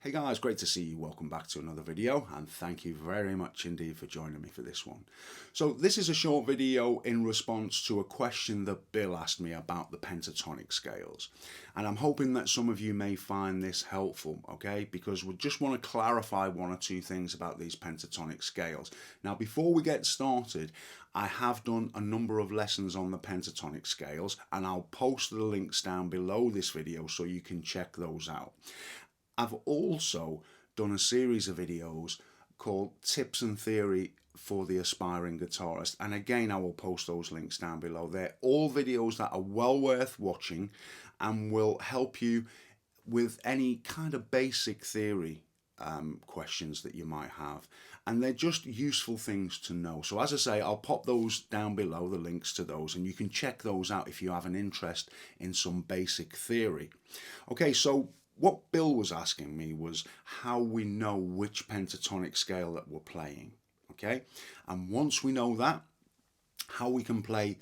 Hey guys, great to see you. Welcome back to another video and thank you very much indeed for joining me for this one. So this is a short video in response to a question that Bill asked me about the pentatonic scales, and I'm hoping that some of you may find this helpful, okay, because we just want to clarify one or two things about these pentatonic scales. Now before we get started, I have done a number of lessons on the pentatonic scales and I'll post the links down below this video so you can check those out. I've also done a series of videos called Tips and Theory for the Aspiring Guitarist, and again I will post those links down below. They're all videos that are well worth watching and will help you with any kind of basic theory questions that you might have, and they're just useful things to know. So as I say, I'll pop those down below, the links to those, and you can check those out if you have an interest in some basic theory. Okay, so what Bill was asking me was how we know which pentatonic scale that we're playing, okay? And once we know that, how we can play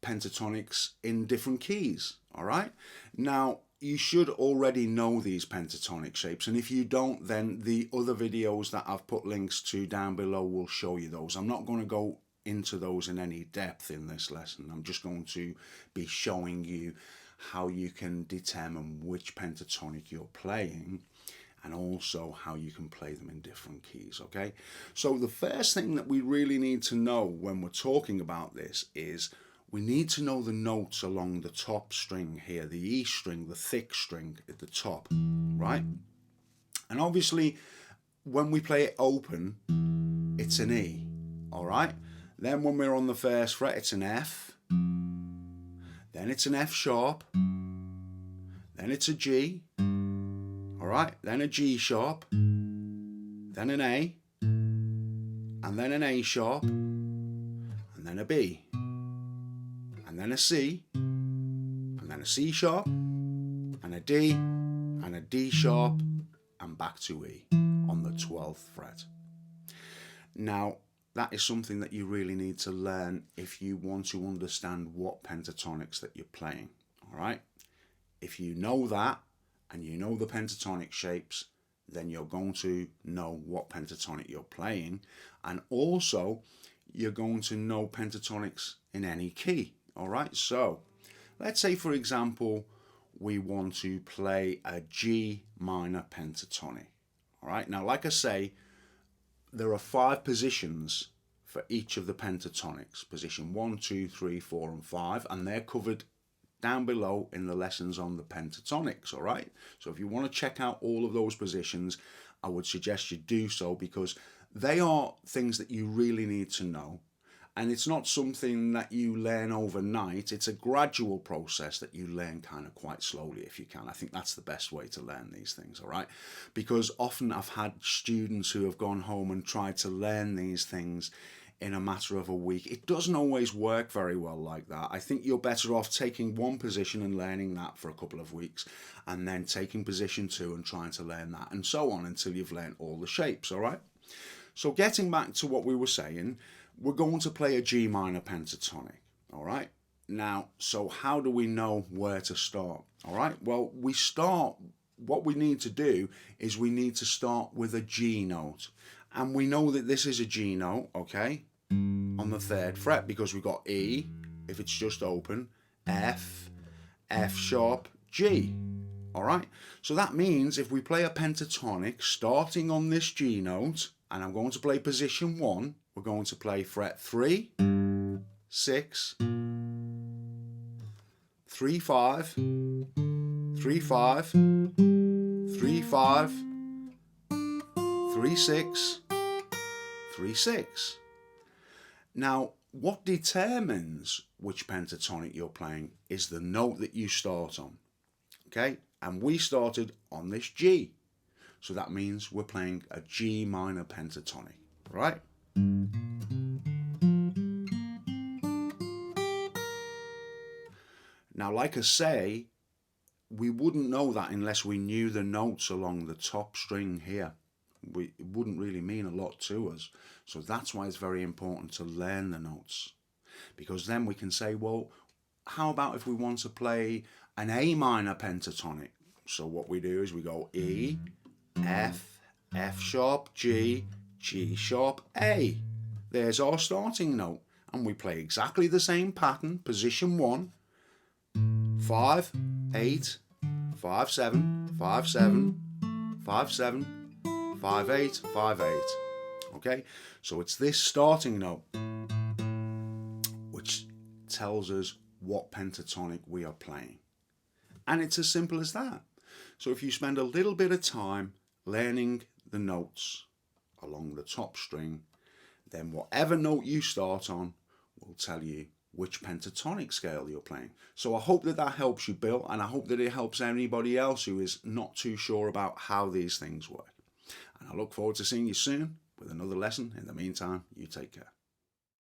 pentatonics in different keys, all right? Now, you should already know these pentatonic shapes, and if you don't, then the other videos that I've put links to down below will show you those. I'm not going to go into those in any depth in this lesson. I'm just going to be showing you how you can determine which pentatonic you're playing and also how you can play them in different keys, okay? So the first thing that we really need to know when we're talking about this is we need to know the notes along the top string here, the E string, the thick string at the top, right? And obviously when we play it open, it's an E, all right? Then when we're on the first fret, it's an F. Then it's an F sharp, then it's a G, all right, then a G sharp, then an A, and then an A sharp, and then a B, and then a C, and then a C sharp, and a D, and a D sharp, and back to E on the 12th fret. Now, that is something that you really need to learn if you want to understand what pentatonics that you're playing, all right? If you know that and you know the pentatonic shapes, then you're going to know what pentatonic you're playing, and also you're going to know pentatonics in any key, all right? So let's say, for example, we want to play a G minor pentatonic, all right? Now, like I say, there are 5 positions for each of the pentatonics, position 1, 2, 3, 4 and 5, and they're covered down below in the lessons on the pentatonics, all right? So if you want to check out all of those positions, I would suggest you do so, because they are things that you really need to know, and it's not something that you learn overnight. It's a gradual process that you learn kind of quite slowly if you can. I think that's the best way to learn these things, all right? Because often I've had students who have gone home and tried to learn these things in a matter of a week. It doesn't always work very well like that. I think you're better off taking one position and learning that for a couple of weeks, and then taking position 2 and trying to learn that, and so on until you've learned all the shapes, all right? So getting back to what we were saying, we're going to play a G minor pentatonic, all right? Now, so how do we know where to start, all right? Well, what we need to do is we need to start with a G note. And we know that this is a G note, okay, on the 3rd fret, because we've got E, if it's just open, F, F sharp, G, all right? So that means if we play a pentatonic starting on this G note, and I'm going to play position 1, we're going to play fret 3, 6, 3, 5, 3, 5, 3, 5, 3, 6, 3, 6. Now, what determines which pentatonic you're playing is the note that you start on, okay? And we started on this G. So that means we're playing a G minor pentatonic, right? Now, like I say, we wouldn't know that unless we knew the notes along the top string here. It wouldn't really mean a lot to us. So that's why it's very important to learn the notes, because then we can say, well, how about if we want to play an A minor pentatonic? So what we do is we go E, F, F sharp, G, G sharp, A. There's our starting note, and we play exactly the same pattern, position 1, 5, 8, 5, 7, 5, 7, 5, 7, 5, 8, 5, 8. Okay, so it's this starting note which tells us what pentatonic we are playing. And it's as simple as that. So if you spend a little bit of time learning the notes along the top string, then whatever note you start on will tell you which pentatonic scale you're playing. So I hope that that helps you, Bill, and I hope that it helps anybody else who is not too sure about how these things work. And I look forward to seeing you soon with another lesson. In the meantime, you take care.